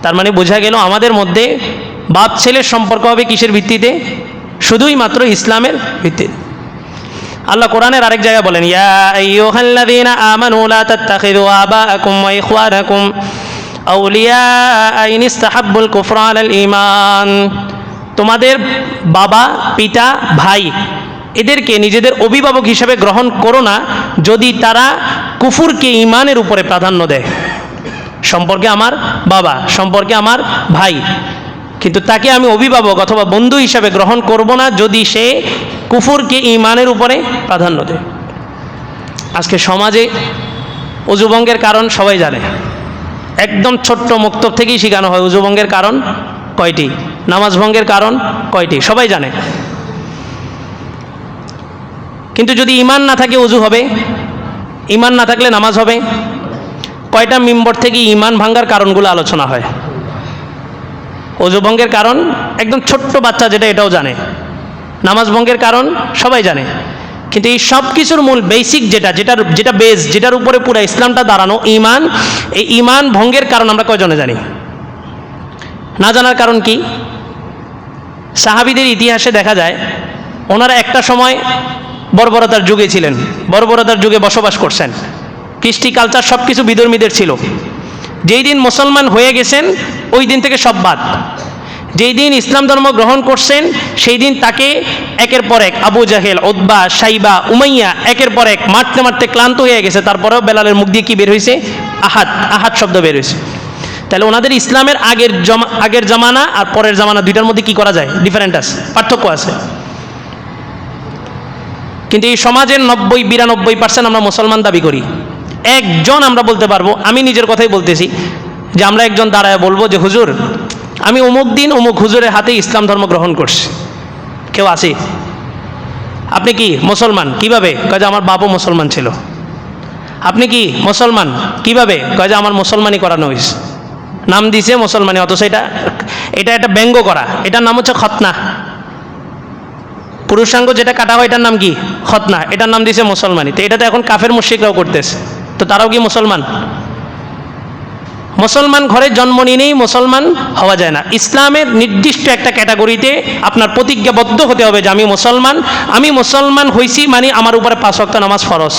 তার মানে বোঝা গেল আমাদের মধ্যে বাপ ছেলের সম্পর্ক হবে কিসের ভিত্তিতে? শুধুই মাত্র ইসলামের ভিত্তিতে। আল্লাহ কোরআনের আরেক জায়গায় বলেন, ইয়া আইয়ুহাল্লাযীনা আমানু লা তাত্তাখিযু আবাআকুম ওয়া ইখওয়ানাকুম আউলিয়া ইন ইসতাহাব্বুল কুফরা আলাল ঈমান। তোমাদের বাবা, পিতা, ভাই এদেরকে নিজেদের অভিভাবক হিসেবে গ্রহণ করো না যদি তারা কুফুরকে ঈমানের উপরে প্রাধান্য দেয়। সম্পর্কে আমার বাবা, সম্পর্কে আমার ভাই, কিন্তু তাকে আমি অভিভাবক অথবা বন্ধু হিসাবে গ্রহণ করব না যদি সে কুফুরকে ঈমানের উপরে প্রাধান্য দেয়। আজকে সমাজে অজুভঙ্গের কারণ সবাই জানে, একদম ছোট্ট মুক্তব থেকেই শেখানো হয় অজুভঙ্গের কারণ কয়টি, নামাজ ভঙ্গের কারণ কয়টি, সবাই জানে। কিন্তু যদি ঈমান না থাকে অজু হবে, ঈমান না থাকলে নামাজ হবে। কয়টা মিম্বর থেকে ঈমান ভাঙ্গার কারণগুলো আলোচনা হয়। অজু ভঙ্গের কারণ একদম ছোট্ট বাচ্চা যেটা এটাও জানে, নামাজ ভঙ্গের কারণ সবাই জানে। কিন্তু এই সব কিছুর মূল বেসিক যেটা বেস, যেটার উপরে পুরো ইসলামটা দাঁড়ানো, ঈমান, এই ঈমান ভঙ্গের কারণ আমরা কয়জনে জানি? না জানার কারণ কি? সাহাবীদের ইতিহাসে দেখা যায় ওনারা একটা সময় বর্বরতার যুগে ছিলেন, বর্বরতার যুগে বসবাস করছেন, কৃষ্টি কালচার সব কিছু বিধর্মীদের ছিল। যেই দিন মুসলমান হয়ে গেছেন ওই দিন থেকে সব বাদ। যেই দিন ইসলাম ধর্ম গ্রহণ করছেন সেই দিন তাকে একের পর এক আবু জাহেল, উতবা, সাইবা, উমাইয়া একের পর এক মারতে মারতে ক্লান্ত হয়ে গেছে। তারপরেও বেলালের মুখ দিয়ে কি বের হয়েছে? আহাদ, আহাদ শব্দ বের হয়েছে। তাহলে ওনাদের ইসলামের আগের জামানা আর পরের জামানা দুইটার মধ্যে কি করা যায়? ডিফারেন্ট আছে, পার্থক্য আছে। কিন্তু এই সমাজের 90-92% আমরা মুসলমান দাবি করি। একজন আমরা বলতে পারবো, আমি নিজের কথাই বলতেছি, যে আমরা একজন দাঁড়ায় বলবো যে হুজুর আমি অমুক দিন অমুক হুজুরের হাতে ইসলাম ধর্ম গ্রহণ করছি। কেউ আছে? আপনি কি মুসলমান? কিভাবে? কয় যে আমার বাবা মুসলমান ছিল। আপনি কি মুসলমান? কিভাবে? কয় যে আমার মুসলমানই করানো হয়েছে, নাম দিছে মুসলমানি, অথচ এটা একটা ব্যঙ্গ করা, এটার নাম হচ্ছে খতনা। পুরুষাঙ্গ যেটা কাটা হয় এটার নাম কি? খতনা, এটার নাম দিছে মুসলমানি। তো এটা তো এখন কাফের মুশরিকরাও করতেছে, তো তারাও কি মুসলমান? মুসলমান ঘরে জন্ম নিয়েই মুসলমান হওয়া যায় না। ইসলামের নির্দিষ্ট একটা ক্যাটাগরিতে আপনার প্রতিজ্ঞাবদ্ধ হতে হবে যে আমি মুসলমান হইছি মানে আমার উপরে 5 ওয়াক্ত নামাজ ফরজ।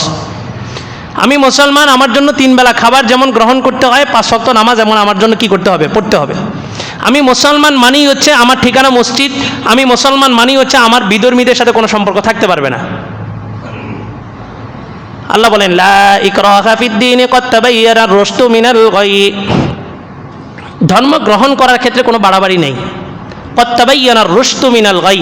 আমি মুসলমান, আমার জন্য 3 বেলা খাবার যেমন গ্রহণ করতে হয়, 5 ওয়াক্ত নামাজ এমন আমার জন্য কি করতে হবে? পড়তে হবে। আমি মুসলমান মানেই হচ্ছে আমার ঠিকানা মসজিদ। আমি মুসলমান মানেই হচ্ছে আমার বিধর্মীদের সাথে কোনো সম্পর্ক থাকতে পারবে না। আল্লাহ বলেন, লা ইকরাহা ফিদ্দীনি ক্বাদ তাবায়্যানার রুশদু মিনাল গাই। ধর্ম গ্রহণ করার ক্ষেত্রে কোনো বাড়াবাড়ি নেই। ক্বাদ তাবায়্যানার রুশদু মিনাল গাই।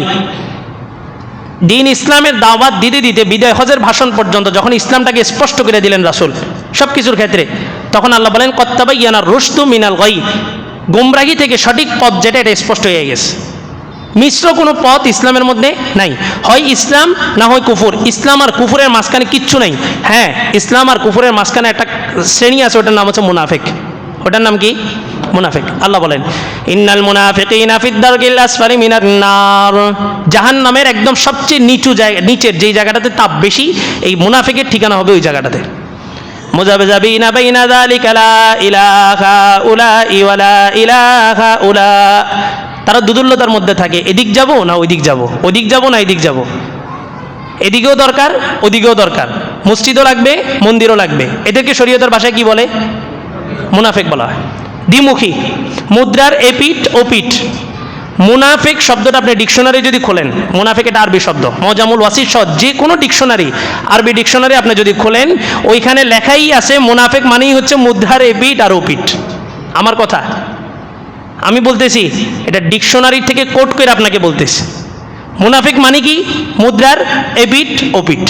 দিন ইসলামের দাওয়াত দিতে দিতে বিদায় হজের ভাষণ পর্যন্ত যখন ইসলামটাকে স্পষ্ট করে দিলেন রাসূল সব কিছুর ক্ষেত্রে, তখন আল্লাহ বলেন ক্বাদ তাবায়্যানার রুশদু মিনাল গাই। গোমরাহি থেকে সঠিক পথ যেটা, এটা স্পষ্ট হয়ে গেছে। মিশ্র কোনো পথ ইসলামের মধ্যে নাই। হয় ইসলাম না হয় কুফুর। ইসলাম আর কুফুরের মাঝখানে কিচ্ছু নাই। হ্যাঁ, ইসলাম আর কুফুরের মাঝখানে একটা শ্রেণী আছে, ওটার নাম হচ্ছে মুনাফিক। ওটার নাম কি? মুনাফিক। আল্লাহ বলেন, ইন্নাল মুনাফিকিনা ফিদ দারকিল আসফালি মিনান নার। জাহান্নামের একদম সবচেয়ে নিচের যেই জায়গাটাতে তাপ বেশি, এই মুনাফিকের ঠিকানা হবে ওই জায়গাটাতে। মুযাবযাবিনা বাইনা যালিকা লা ইলাহা উলাই ওয়া লা ইলাহা উলা। তারা দুদুল্যতার মধ্যে থাকে, এদিক যাব না ওইদিক যাব, ওদিক যাব না এদিক যাব, এদিকেও দরকার ওদিকেও দরকার, মসজিদও লাগবে মন্দিরও লাগবে। এদেরকে শরীয়তের ভাষায় কি বলে? মুনাফিক বলা হয়। দ্বিমুখী, মুদ্রার এপিঠ ওপিঠ। মুনাফিক শব্দটা আপনি ডিকশনারি যদি খোলেন, মুনাফিক এটা আরবি শব্দ, মজামুল ওয়াসির সহ যে কোনো ডিকশনারি, আরবি ডিকশনারি আপনি যদি খোলেন, ওইখানে লেখাই আছে মুনাফিক মানেই হচ্ছে মুদ্রার এপিঠ আর ওপিঠ। আমার কথা আমি বলতেছি, এটা ডিকশনারি থেকে কোট করে আপনাকে বলতেছি। মুনাফিক মানে কি? মুদ্রার এপিঠ ওপিঠ।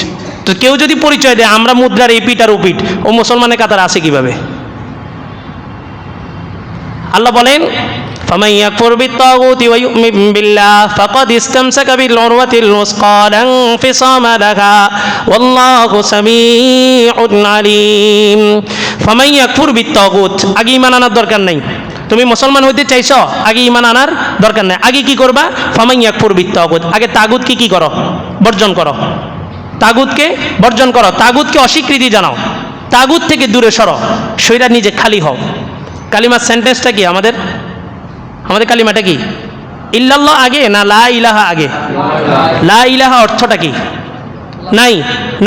তো কেউ যদি পরিচয় দেয় আমরা মুদ্রার এপিঠ আর ওপিঠ, ও মুসলমানের কাতার আছে কিভাবে? আল্লাহ বলেন, ফামান ইয়াকফুর বিত্তাগুতি ওয়া ইউমিন বিল্লাহ ফাকাদ ইসতামসাকা বিল উরওয়াতিল উসকা লা ইনফিসামা লাহা ওয়াল্লাহু সামিউন আলিম। ফামান ইয়াকফুর বিত্তাগুত, আগে ঈমান আনার দরকার নাই। তুমি মুসলমান হইতে চাইছো, আগে ঈমান আনার দরকার নাই। আগে কি করবা? ফামান ইয়াকফুর বিত্তাগুত, আগে তাগুতকে কি করো? বর্জন করো। তাগুতকে বর্জন করো, তাগুতকে অস্বীকৃতি জানাও, তাগুত থেকে দূরে সরো, শরীর নিজে খালি হও। কালিমার সেন্টেন্সটা কি আমাদের? আমাদের কালিমাটা কি? ইল্লাল্লাহ আগে না লা ইলাহা আগে? লা ইলাহা অর্থটা কি? নাই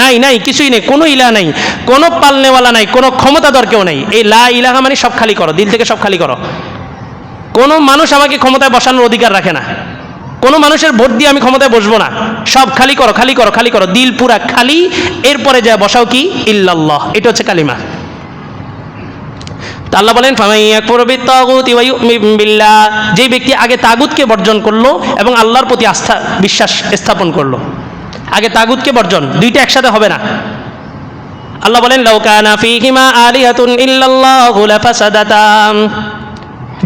নাই নাই, কিছুই নেই, কোনো ইলাহা নাই, কোনো পালনেওয়ালা নাই, কোনো ক্ষমতাধর কেউ নাই। এই লা ইলাহা মানে সব খালি করো, দিল থেকে সব খালি করো। কোনো মানুষ আমাকে ক্ষমতায় বসানোর অধিকার রাখে না, কোনো মানুষের ভোট দিয়ে আমি ক্ষমতায় বসবো না। সব খালি করো, খালি করো, খালি করো, দিল পুরা খালি। এরপরে যা বসাও কি? ইল্লাল্লাহ। এটা হচ্ছে কালিমা। আল্লাহ বলেন যে ব্যক্তি আগে তাগুতকে বর্জন করলো এবং আল্লাহর প্রতি আস্থা বিশ্বাস স্থাপন করলো। আগে তাগুতকে বর্জন, দুইটা একসাথে হবে না। আল্লাহ বলেন লাউ কানা ফীহিমা আলিহাতুন ইল্লাল্লাহু লাফাসাদাতা,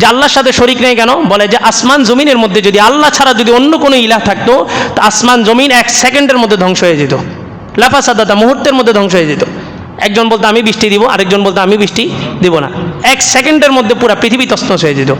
যে আল্লাহর সাথে শরীক নেই কেন? বলে যে আসমান জমিনের মধ্যে যদি আল্লাহ ছাড়া যদি অন্য কোনো ইলাহ থাকতো তো আসমান জমিন 1 সেকেন্ডের মধ্যে ধ্বংস হয়ে যেত। লাফাসাদাতা, মুহূর্তের মধ্যে ধ্বংস হয়ে যেত। একজন বলতো আমি বৃষ্টি দিব, আরেকজন বলতো আমি বৃষ্টি দিব না, 1 সেকেন্ডের মধ্যে পুরো পৃথিবী তছনছ হয়ে যেত।